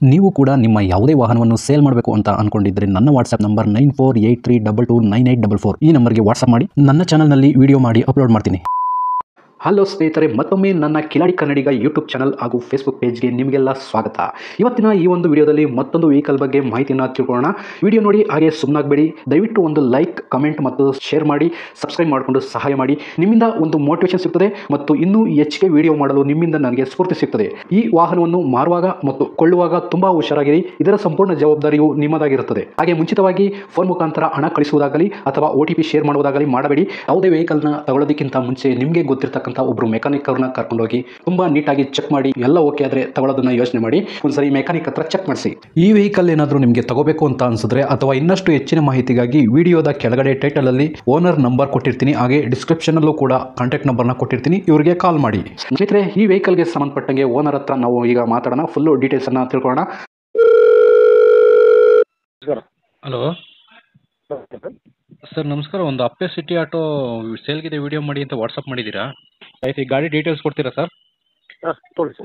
ನೀವು ಕೂಡ ನಿಮ್ಮ ಯಾವುದೇ ವಾಹನವನ್ನು ಸೇಲ್ ಮಾಡಬೇಕು ಅಂತ ಅನ್ಕೊಂಡಿದ್ರೆ ನನ್ನ ವಾಟ್ಸ್ಆಪ್ ನಂಬರ್ 9483229844 ಈ ನಂಬರ್ಗೆ ವಾಟ್ಸ್ಆಪ್ ಮಾಡಿ. ನನ್ನ ಚಾನಲ್ನಲ್ಲಿ ವಿಡಿಯೋ ಮಾಡಿ ಅಪ್ಲೋಡ್ ಮಾಡ್ತೀನಿ. ಹಲೋ ಸ್ನೇಹಿತರೆ, ಮತ್ತೊಮ್ಮೆ ನನ್ನ ಕಿಲಾಡಿ ಕನ್ನಡಿಗ ಯೂಟ್ಯೂಬ್ ಚಾನಲ್ ಹಾಗೂ ಫೇಸ್ಬುಕ್ ಪೇಜ್ಗೆ ನಿಮಗೆಲ್ಲ ಸ್ವಾಗತ. ಇವತ್ತಿನ ಈ ಒಂದು ವಿಡಿಯೋದಲ್ಲಿ ಮತ್ತೊಂದು ವೆಹಿಕಲ್ ಬಗ್ಗೆ ಮಾಹಿತಿಯನ್ನು ತಿಳ್ಕೊಳ್ಳೋಣ. ವಿಡಿಯೋ ನೋಡಿ ಹಾಗೆ ಸುಮ್ಮನಾಗಬೇಡಿ. ದಯವಿಟ್ಟು ಒಂದು ಲೈಕ್, ಕಮೆಂಟ್ ಮತ್ತು ಶೇರ್ ಮಾಡಿ, ಸಬ್ಸ್ಕ್ರೈಬ್ ಮಾಡಿಕೊಂಡು ಸಹಾಯ ಮಾಡಿ. ನಿಮ್ಮಿಂದ ಒಂದು ಮೋಟಿವೇಶನ್ ಸಿಗ್ತದೆ ಮತ್ತು ಇನ್ನೂ ಹೆಚ್ಚಿಗೆ ವಿಡಿಯೋ ಮಾಡಲು ನಿಮ್ಮಿಂದ ನನಗೆ ಸ್ಫೂರ್ತಿ ಸಿಗ್ತದೆ. ಈ ವಾಹನವನ್ನು ಮಾರುವಾಗ ಮತ್ತು ಕೊಳ್ಳುವಾಗ ತುಂಬಾ ಹುಷಾರಾಗಿರಿ. ಇದರ ಸಂಪೂರ್ಣ ಜವಾಬ್ದಾರಿಯು ನಿಮ್ಮದಾಗಿರುತ್ತದೆ. ಹಾಗೆ ಮುಂಚಿತವಾಗಿ ಫೋನ್ ಮುಖಾಂತರ ಹಣ ಕಳಿಸುವುದಾಗಲಿ ಅಥವಾ OTP ಶೇರ್ ಮಾಡುವುದಾಗಲಿ ಮಾಡಬೇಡಿ. ಯಾವುದೇ ವೆಹಿಕಲ್ನ ತಗೊಳ್ಳೋದಕ್ಕಿಂತ ಮುಂಚೆ ನಿಮಗೆ ಗೊತ್ತಿರತಕ್ಕಂಥ ಒಬ್ರು ಮೆಕ್ಯಾನಿಕ್ ಅವ್ರನ್ನ ಕರ್ಕೊಂಡೋಗಿ ತುಂಬಾ ನೀಟಾಗಿ ಚೆಕ್ ಮಾಡಿ, ಎಲ್ಲ ಓಕೆ ಆದ್ರೆ ತಗೊಳ್ಳೋದನ್ನ ಯೋಚನೆ ಮಾಡಿ. ಒಂದ್ಸರಿ ಮೆಕ್ಯಾನಿಕ್ ಹತ್ರ ಚೆಕ್ ಮಾಡಿಸಿ. ಈ ವೆಹಿಕಲ್ ಏನಾದರೂ ನಿಮಗೆ ತಗೋಬೇಕು ಅಂತ ಅನ್ಸಿದ್ರೆ ಅಥವಾ ಇನ್ನಷ್ಟು ಹೆಚ್ಚಿನ ಮಾಹಿತಿಗಾಗಿ ವಿಡಿಯೋದ ಕೆಳಗಡೆ ಟೈಟಲ್ ಅಲ್ಲಿ ಓನರ್ ನಂಬರ್ ಕೊಟ್ಟಿರ್ತೀನಿ, ಹಾಗೆ ಡಿಸ್ಕ್ರಿಪ್ಷನ್ ಅಲ್ಲೂ ಕೂಡ ಕಾಂಟ್ಯಾಕ್ಟ್ ನಂಬರ್ನ ಕೊಟ್ಟಿರ್ತೀನಿ, ಇವರಿಗೆ ಕಾಲ್ ಮಾಡಿ. ಸ್ನೇಹಿತರೆ, ಈ ವೆಹಿಕಲ್ಗೆ ಸಂಬಂಧಪಟ್ಟಂಗೆ ಓನರ್ ಹತ್ರ ನಾವು ಈಗ ಮಾತಾಡೋಣ. ಫುಲ್ ಡೀಟೇಲ್ಸ್ ಅನ್ನ ತಿಳ್ಕೊಳ್ಳೋಣ. ಹಲೋ ಸರ್, ನಮಸ್ಕಾರ. ಒಂದು ಅಪ್ಪೆ ಸಿಟಿ ಆಟೋ ಸೇಲ್ಗಿದೆ, ವಿಡಿಯೋ ಮಾಡಿ ಅಂತ ವಾಟ್ಸಪ್ ಮಾಡಿದ್ದೀರಾ? ಆಯ್ತು, ಈ ಗಾಡಿ ಡೀಟೇಲ್ಸ್ ಕೊಡ್ತೀರಾ ಸರ್?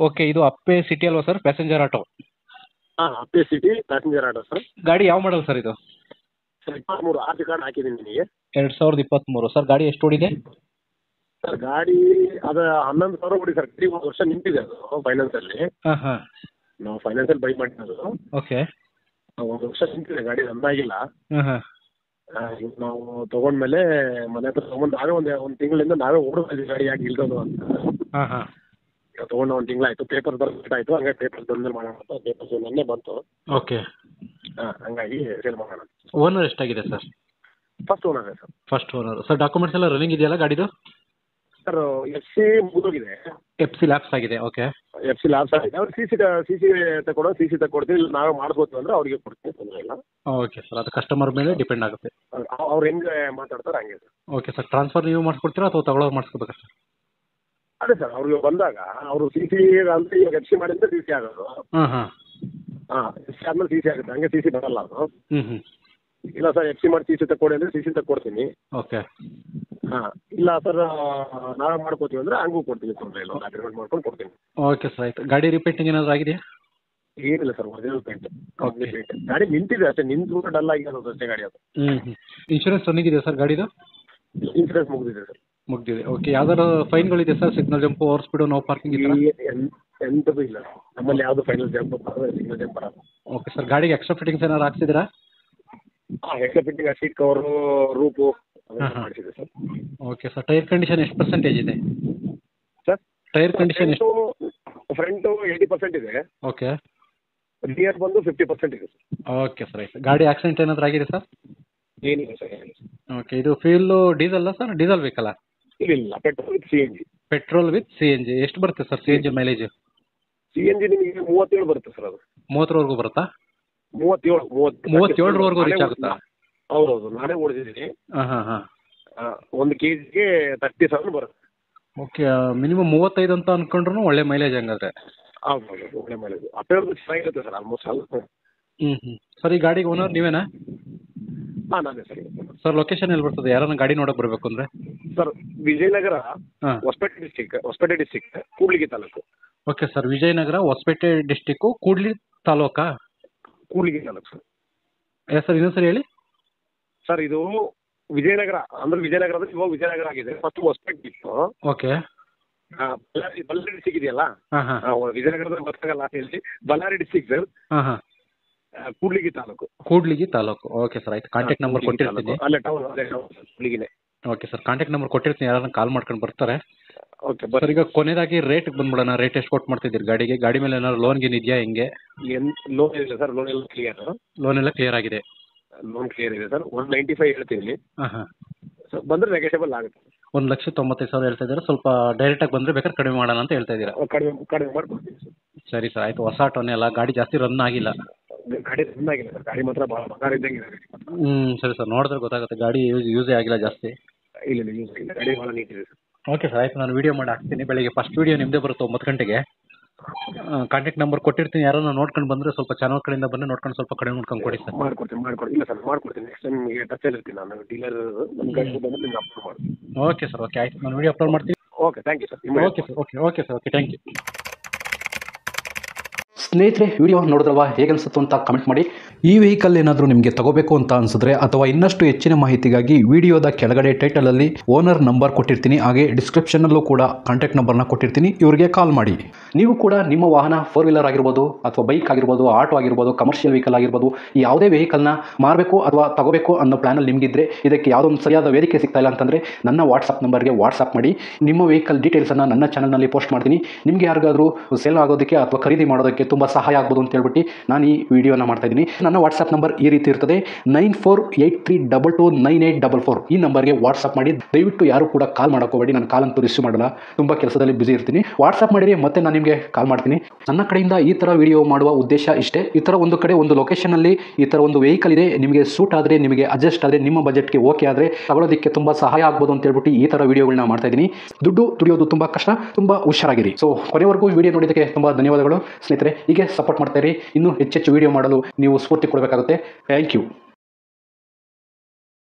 ಓಕೆ, ಇದು ಅಪ್ಪೆ ಸಿಟಿ ಅಲ್ವಾ sir? Passenger auto. Ape city passenger auto sir. ಗಾಡಿ ಯಾವ ಮಾಡಲ್ ಸರ್ ಇದು? ಸರ್ 23 ಆರ್ಟಿ ಕಾರ್ಡ್ ಹಾಕಿದ್ದೀನಿ ನಿಮಗೆ. 2023 ಸರ್. ಗಾಡಿ ಎಷ್ಟು ಓಡಿದೆ ಸರ್? ಗಾಡಿ ಅದು 11,000 ಓಡಿ ಸರ್. ಗಾಡಿ 1 ವರ್ಷ ನಿಂತಿದೆ ಅದು ಫೈನಾನ್ಸಲ್ಲಿ. ಹಾಂ ಹಾಂ, ನಾವು ಫೈನಾನ್ಸಲ್ಲಿ ಬೈ ಮಾಡಿರೋದು. ಓಕೆ. 1 ವರ್ಷ ನಿಂತಿದೆ ಗಾಡಿ, ರನ್ ಆಗಿಲ್ಲ. ಹಾಂ ಹಾಂ, ಈಗ ನಾವು ತೊಗೊಂಡ್ಮೇಲೆ ಮನೆ ಹತ್ರ ತೊಗೊಂಡು ನಾವೇ ಒಂದು ತಿಂಗಳಿಂದ ನಾವೇ ಓಡ್ತಾ ಇದ್ದೀವಿ ಗಾಡಿ ಯಾಕೆ ಇಲ್ದೋದು ಅಂತ. ಹಾಂ ಹಾಂ, ಈಗ ತೊಗೊಂಡು 1 ತಿಂಗಳಾಯಿತು. ಪೇಪರ್ ಬರಬೇಕಾಯ್ತು, ಹಂಗಾಗಿ ಪೇಪರ್ ಬಂದ್ಮೇಲೆ ಮಾಡೋಣ ಅಂತ. ಪೇಪರ್ಸ್ ನನ್ನೇ ಬಂತು. ಓಕೆ. ಹಂಗಾಗಿ ಸೇಲ್ ಮಾಡೋಣ. ಓನರ್ ಎಷ್ಟಾಗಿದೆ sir? First owner sir. First owner sir. Documents ಎಲ್ಲ ರನ್ನಿಂಗ್ ಇದೆಯಲ್ಲ ಗಾಡಿದು? Sir FC ಮುಗಿದೋಗಿದೆ. FC ಲ್ಯಾಪ್ಸ್ ಆಗಿದೆ. ಓಕೆ. FC ಲ್ಯಾಬ್ಸ್ ಆಗಿದೆ. ಅವ್ರು ಸಿ ಸಿ ತಗೊಳ್ಳೋ, ಸಿ ತಗೊಡ್ತೀವಿ. ಇಲ್ಲ ನಾವೇ ಮಾಡಿಸ್ಬೋದು ಅಂದರೆ ಅವ್ರಿಗೆ ಕೊಡ್ತೀವಿ, ತೊಂದರೆ ಇಲ್ಲ. ಓಕೆ ಸರ್, ಅದು ಕಸ್ಟಮರ್ ಮೇಲೆ ಡಿಪೆಂಡ್ ಆಗುತ್ತೆ. ಅವ್ರು ಹೆಂಗೆ ಮಾತಾಡ್ತಾರೆ ಹಂಗೆ ಸರ್. Okay sir. ಟ್ರಾನ್ಸ್ಫರ್ ನೀವು ಮಾಡಿಸ್ಕೊಡ್ತೀರಾ ಅಥವಾ ತಗೊಳ್ಳೋರು ಮಾಡಿಸ್ಕೋಬೇಕಾ ಸರ್? ಅದೇ ಸರ್, ಅವ್ರಿಗೆ ಬಂದಾಗ ಅವರು ಸಿ ಅಂದರೆ ಇವಾಗ FC ಮಾಡಿದ್ರೆ ಸಿ ಆಗೋದು. ಹಾಂ ಹಾಂ FC ಆದ್ಮೇಲೆ ಸಿ ಆಗುತ್ತೆ. ಹಂಗೆ ಸಿ ಬರಲ್ಲ ಅದು. ಹ್ಞೂ. ಇಲ್ಲ ಸರ್, FC ಮಾಡಿ ಸಿ ತಗೊಡಿ ಅಂದರೆ ಸಿ ತಗೊಡ್ತೀನಿ. ಓಕೆ. ಇಲ್ಲ ಸರ್ ನಾವೇ ಮಾಡ್ಕೋತೀವಿ ಅಂದರೆ ಹಂಗೂ ಕೊಡ್ತೀವಿ, ತೊಂದರೆ ಇಲ್ಲ. ಅಗ್ರಿಮೆಂಟ್ ಮಾಡ್ಕೊಂಡು ಕೊಡ್ತೀನಿ. ಓಕೆ ಸರ್, ಆಯಿತು. ಗಾಡಿ ರಿಪೇಂಟಿಂಗ್ ಏನಾದರೂ ಆಗಿದೆಯಾ? ಏನಿಲ್ಲ ಸರ್, ಒರಿಜಿನಲ್ ಪೇಂಟ್. ಗಾಡಿ ನಿಂತಿದೆ ಅಷ್ಟೇ, ನಿಂತು ಡಲ್ ಆಗಿರೋದು ಅಷ್ಟೇ ಗಾಡಿ ಅದು. ಇನ್ಶೂರೆನ್ಸ್ ರನ್ನಿಂಗ್ ಇದೆ ಸರ್ ಗಾಡಿದು? ಇನ್ಸೂರೆನ್ಸ್ ಮುಗಿದಿದೆ ಸರ್. ಮುಗಿದಿದೆ. ಓಕೆ. ಯಾವ್ದಾದ್ರು ಫೈನ್ಗಳಿದೆ sir? Signal jump, over speed, no parking ಈ ಥರ? ಎಂಥದ್ದು ಇಲ್ಲ ನಮ್ಮಲ್ಲಿ. ಯಾವುದು ಫೈನಲ್ ಜಂಪ್ ಸಿಗ್ನಲ್ ಜಂಪ್ ಬರಲ್ಲ. Okay sir. ಗಾಡಿಗೆ ಎಕ್ಸ್ಟ್ರಾ ಫಿಟ್ಟಿಂಗ್ಸ್ ಏನಾದ್ರು ಹಾಕ್ಸಿದ್ದೀರಾ? Extra fitting, seat cover, roof ಮಾಡಿಸಿದೆ sir. Okay sir. Tyre condition ಎಷ್ಟು ಪರ್ಸೆಂಟೇಜ್ ಇದೆ ಸರ್? ಟೈರ್ ಕಂಡೀಷನ್ ಎಷ್ಟು? ಫ್ರಂಟು 80% ಇದೆ. ಓಕೆ. ರಿಯರ್ ಬಂದು 50% ಇದೆ ಸರ್. ಓಕೆ ಸರ್, ಆಯಿತು. ಗಾಡಿ ಆಕ್ಸಿಡೆಂಟ್ ಏನಾದರೂ ಆಗಿದೆ ಸರ್? ಏನಿಲ್ಲ ಸರ್, ಏನಿಲ್ಲ. ಓಕೆ. ಇದು ಫ್ಯೂಲು ಡೀಸೆಲ್ಲ ಸರ್? ಡೀಸೆಲ್ ಬೇಕಲ್ಲ? ಇಲ್ಲ, petrol with CNG. Petrol with CNG. ಎಷ್ಟು ಬರುತ್ತೆ ಸರ್ CNG ಮೈಲೇಜ್? CNG ನಿಮಗೆ 37 ಬರುತ್ತೆ ಸರ್. ಅದು 30ವರೆಗೂ ಬರುತ್ತಾ? 37ವರೆಗೂ ರೀಚ್ ಆಗುತ್ತಾ? ಹೌದೌದು, ನಾನೇ ಓಡಿಸಿದ್ದೀನಿ. ಹಾಂ ಹಾಂ ಹಾಂ. 1 kgಗೆ 30,000 ಬರುತ್ತೆ. ಓಕೆ. ಮಿನಿಮಮ್ 35 ಅಂತ ಅನ್ಕೊಂಡ್ರು ಒಳ್ಳೆ ಮೈಲೇಜ್ ಹಂಗಾದ್ರೆ. ಹೌದು, ಒಳ್ಳೆ ಮೈಲೇಜ್. ಅಪೇರ್ದು ಚೆನ್ನಾಗಿರುತ್ತೆ ಸರ್, ಆಲ್ಮೋಸ್ಟ್ ಆಲ್. ಹ್ಞೂ. ಸರ್, ಈ ಗಾಡಿಗೆ ಓನರ್ ನೀವೇನಾ? ನಾನೇ ಸರ್. ಸರ್, ಲೊಕೇಶನ್ ಎಲ್ಲಿ ಬರ್ತದೆ? ಯಾರನ್ನ ಗಾಡಿ ನೋಡೋಕೆ ಬರಬೇಕು ಅಂದರೆ? ಸರ್, ವಿಜಯನಗರ, ಹಾಂ, Hosapete district, Kudligi taluk. Okay sir. Vijayanagara, Hosapete district, Kudli ತಾಲೂಕಾ? ಕೂಡ್ಲಿಗಿ ತಾಲೂಕು ಸರ್. ಸರ್, ಇನ್ನೊಂದು ಸರಿ ಹೇಳಿ ಸರ್. ಇದು ವಿಜಯನಗರ ಅಂದ್ರೆ ವಿಜಯನಗರದ ಇವಾಗ ವಿಜಯನಗರ ಆಗಿದೆ. ಫಸ್ಟ್ ಹೊಸಪೇಟೆ ಇತ್ತು. ಓಕೆ. ಬಳ್ಳಾರಿ ಡಿಸ್ಟಿಕ್ ಇದೆಯಲ್ಲ, ಹಾಂ ಹಾಂ, ವಿಜಯನಗರದ ಗೊತ್ತಾಗಲ್ಲ ಹೇಳಿ. Ballari district sir. ಹಾಂ ಹಾಂ, ಕೂಡ್ಲಿಗಿ ತಾಲೂಕು. ಕೂಡ್ಲಿಗಿ ತಾಲೂಕು. ಓಕೆ ಸರ್, ಆಯ್ತು. ಕಾಂಟ್ಯಾಕ್ಟ್ ನಂಬರ್ ಕೊಟ್ಟಿರ್ತೀನಿ. ಅಲ್ಲೇ ಟೌನ್, ಅದೇ ಕೂಡ್ಲಿಗಿನೇ. ಓಕೆ ಸರ್, ಕಾಂಟ್ಯಾಕ್ಟ್ ನಂಬರ್ ಕೊಟ್ಟಿರ್ತೀನಿ, ಯಾರನ್ನ ಕಾಲ್ ಮಾಡ್ಕೊಂಡು ಬರ್ತಾರೆ. ಓಕೆ ಸರ್, ಈಗ ಕೊನೆಯದಾಗಿ ರೇಟ್ಗೆ ಬಂದ್ಬಿಡೋಣ. ರೇಟ್ ಎಷ್ಟು ಕೊಟ್ಟು ಮಾಡ್ತಿದ್ದೀರಿ ಗಾಡಿಗೆ? ಗಾಡಿ ಮೇಲೆ ಏನಾದ್ರು ಲೋನ್ ಗೀನ್ ಇದೆಯಾ? ಹೆಂಗೆ? ಲೋನ್ ಇಲ್ಲ ಸರ್, ಲೋನ್ ಎಲ್ಲ ಕ್ಲಿಯರ್. ಲೋನ್ ಎಲ್ಲ ಕ್ಲಿಯರ್ ಆಗಿದೆ? ಲೋನ್ ಕ್ಲಿಯರ್ ಇದೆ ಸರ್. 195 ಹೇಳ್ತೀನಿ. ಹಾಂ ಹಾಂ, ಸರ್ ಬಂದರೆ ನೆಗೋಷಿಯಬಲ್ ಆಗುತ್ತೆ. 1,95,000 ಹೇಳ್ತಾ ಇದ್ದೀರಾ. ಸ್ವಲ್ಪ ಡೈರೆಕ್ಟಾಗಿ ಬಂದರೆ ಬೇಕಾದ್ರೆ ಕಡಿಮೆ ಮಾಡೋಣ ಅಂತ ಹೇಳ್ತಾ ಇದ್ದೀರಾ? ಕಡಿಮೆ ಮಾಡ್ಕೊಡ್ತೀನಿ ಸರ್. ಸರಿ ಸರ್, ಆಯಿತು. ಹೊಸ ಆಟೋನೇ ಅಲ್ಲ, ಗಾಡಿ ಜಾಸ್ತಿ ರನ್ ಆಗಿಲ್ಲ. ಗಾಡಿ ರನ್ ಆಗಿಲ್ಲ ಸರ್. ಗಾಡಿ ಮಾತ್ರ ಭಾಳ ಬಂಗಾರ ಇದ್ದಂಗೆ ಇದೆ. ಸರಿ ಸರ್, ನೋಡಿದ್ರೆ ಗೊತ್ತಾಗುತ್ತೆ. ಗಾಡಿ ಯೂಸೇ ಆಗಿಲ್ಲ ಜಾಸ್ತಿ. ಇಲ್ಲ, ಯೂಸ್ ಆಗಿಲ್ಲ. ಗಾಡಿ ಭಾಳ ನೀಟ್ ಇದೆ ಸರ್. ಓಕೆ ಸರ್, ಆಯಿತು. ನಾನು ವೀಡಿಯೋ ಮಾಡಿ ಹಾಕ್ತೀನಿ. ಬೆಳಿಗ್ಗೆ ಫಸ್ಟ್ ವೀಡಿಯೋ ನಿಮ್ಮದೇ ಬರುತ್ತೆ 9 ಗಂಟೆಗೆ. ಕಾಂಟ್ಯಾಕ್ಟ್ ನಂಬರ್ ಕೊಟ್ಟಿರ್ತೀನಿ, ಯಾರನ್ನ ನೋಡ್ಕೊಂಡು ಬಂದರೆ ಸ್ವಲ್ಪ ಚಾನಲ್ ಕಡೆಯಿಂದ ಬಂದು ನೋಡ್ಕೊಂಡು ಸ್ವಲ್ಪ ಕಡಿಮೆ ಮಾಡ್ಕೊಂಡು ಕೊಡಿ ಸರ್. ಮಾಡ್ಕೊಡ್ತೀನಿ. ಇಲ್ಲ ಸರ್, ಮಾಡ್ಕೊಡ್ತೀನಿ. ನೆಕ್ಸ್ಟ್ ಟೈಮ್ ನಿಮಗೆ ಟಚಲ್ಲಿ ಇರ್ತೀನಿ ನಾನು. ಡೀಲರ್ ನಮ್ಮ ಗಾಡಿ ಬಂದು ನಿಮ್ಗೆ ಅಪ್ಲೋಡ್ ಮಾಡ್ತೀನಿ. ಓಕೆ ಸರ್, ಓಕೆ, ಆಯಿತು. ನಾನು ವೀಡಿಯೋ ಅಪ್ಲೋಡ್ ಮಾಡ್ತೀನಿ. Okay, thank you sir. Okay sir, okay sir, okay, thank you. ಸ್ನೇಹಿತರೆ, ವಿಡಿಯೋ ನೋಡಿದ್ರಲ್ವಾ, ಹೇಗೆ ಅನಿಸುತ್ತೋ ಅಂತ ಕಮೆಂಟ್ ಮಾಡಿ. ಈ ವೆಹಿಕಲ್ ಏನಾದರೂ ನಿಮಗೆ ತಗೋಬೇಕು ಅಂತ ಅನಿಸಿದ್ರೆ ಅಥವಾ ಇನ್ನಷ್ಟು ಹೆಚ್ಚಿನ ಮಾಹಿತಿಗಾಗಿ ವಿಡಿಯೋದ ಕೆಳಗಡೆ ಟೈಟಲಲ್ಲಿ ಓನರ್ ನಂಬರ್ ಕೊಟ್ಟಿರ್ತೀನಿ, ಹಾಗೆ ಡಿಸ್ಕ್ರಿಪ್ಷನಲ್ಲೂ ಕೂಡ ಕಾಂಟ್ಯಾಕ್ಟ್ ನಂಬರ್ನ ಕೊಟ್ಟಿರ್ತೀನಿ, ಇವರಿಗೆ ಕಾಲ್ ಮಾಡಿ. ನೀವು ಕೂಡ ನಿಮ್ಮ ವಾಹನ 4 ವೀಲರ್ ಆಗಿರ್ಬೋದು ಅಥವಾ ಬೈಕ್ ಆಗಿರ್ಬೋದು, ಆಟೋ ಆಗಿರ್ಬೋದು, ಕಮರ್ಷಿಯಲ್ ವೆಹಿಕಲ್ ಆಗಿರ್ಬೋದು, ಯಾವುದೇ ವೆಹಿಕಲ್ನ ಮಾರಬೇಕು ಅಥವಾ ತಗೋಬೇಕು ಅನ್ನೋ ಪ್ಲಾನಲ್ಲಿ ನಿಮಗಿದ್ರೆ, ಇದಕ್ಕೆ ಯಾವುದೋ ಒಂದು ಸರಿಯಾದ ವೇದಿಕೆ ಸಿಗ್ತಾ ಇಲ್ಲ ಅಂತಂದರೆ ನನ್ನ ವಾಟ್ಸಪ್ ನಂಬರ್ಗೆ ವಾಟ್ಸಪ್ ಮಾಡಿ. ನಿಮ್ಮ ವೆಹಿಕಲ್ ಡೀಟೇಲ್ಸನ್ನು ನನ್ನ ಚಾನಲ್ನಲ್ಲಿ ಪೋಸ್ಟ್ ಮಾಡ್ತೀನಿ. ನಿಮಗೆ ಯಾರಿಗಾದರೂ ಸೇಲ್ ಆಗೋದಕ್ಕೆ ಅಥವಾ ಖರೀದಿ ಮಾಡೋದಕ್ಕೆ ತುಂಬ ಸಹಾಯ ಆಗ್ಬೋದು ಅಂತ ಹೇಳ್ಬಿಟ್ಟು ನಾನು ಈ ವಿಡಿಯೋನ ಮಾಡ್ತಾ ಇದ್ದೀನಿ. ನನ್ನ ವಾಟ್ಸಪ್ ನಂಬರ್ ಈ ರೀತಿ ಇರ್ತದೆ, 9483229844. ಈ ನಂಬರ್ಗೆ ವಾಟ್ಸಪ್ ಮಾಡಿ. ದಯವಿಟ್ಟು ಯಾರು ಕೂಡ ಕಾಲ್ ಮಾಡೋಕೋಬೇಡಿ, ನಾನು ಕಾಲ್ ಅಂತೂ ರಿಸೀವ್ ಮಾಡಲ್ಲ, ತುಂಬ ಕೆಲಸದಲ್ಲಿ ಬಿಸಿ ಇರ್ತೀನಿ. ವಾಟ್ಸಪ್ ಮಾಡಿರಿ, ಮತ್ತೆ ನಾನು ನಿಮಗೆ ಕಾಲ್ ಮಾಡ್ತೀನಿ. ನನ್ನ ಕಡೆಯಿಂದ ಈ ಥರ ವಿಡಿಯೋ ಮಾಡುವ ಉದ್ದೇಶ ಇಷ್ಟೇ. ಈ ಥರ ಒಂದು ಕಡೆ ಒಂದು ಲೊಕೇಶನಲ್ಲಿ ಈ ಥರ ಒಂದು ವೆಹಿಕಲ್ ಇದೆ, ನಿಮಗೆ ಸೂಟ್ ಆದರೆ, ನಿಮಗೆ ಅಡ್ಜಸ್ಟ್ ಆದರೆ, ನಿಮ್ಮ ಬಜೆಟ್ಗೆ ಓಕೆ ಆದರೆ ತಗೊಳ್ಳೋದಕ್ಕೆ ತುಂಬ ಸಹಾಯ ಆಗ್ಬೋದು ಅಂತ ಹೇಳ್ಬಿಟ್ಟು ಈ ಥರ ವಿಡಿಯೋಗಳನ್ನ ಮಾಡ್ತಾ ಇದ್ದೀನಿ. ದುಡ್ಡು ದುಡಿಯೋದು ತುಂಬ ಕಷ್ಟ, ತುಂಬ ಹುಷಾರಾಗಿರಿ. ಸೊ ಕೊನೆವರೆಗೂ ವಿಡಿಯೋ ನೋಡಿದ್ದಕ್ಕೆ ತುಂಬ ಧನ್ಯವಾದಗಳು ಸ್ನೇಹಿತರೆ. ಹೀಗೆ ಸಪೋರ್ಟ್ ಮಾಡ್ತಾ ಇರಿ. ಇನ್ನೂ ಹೆಚ್ಚೆಚ್ಚು ವಿಡಿಯೋ ಮಾಡಲು ನೀವು ಸ್ಫೂರ್ತಿ ಕೊಡಬೇಕಾಗುತ್ತೆ. Thank you.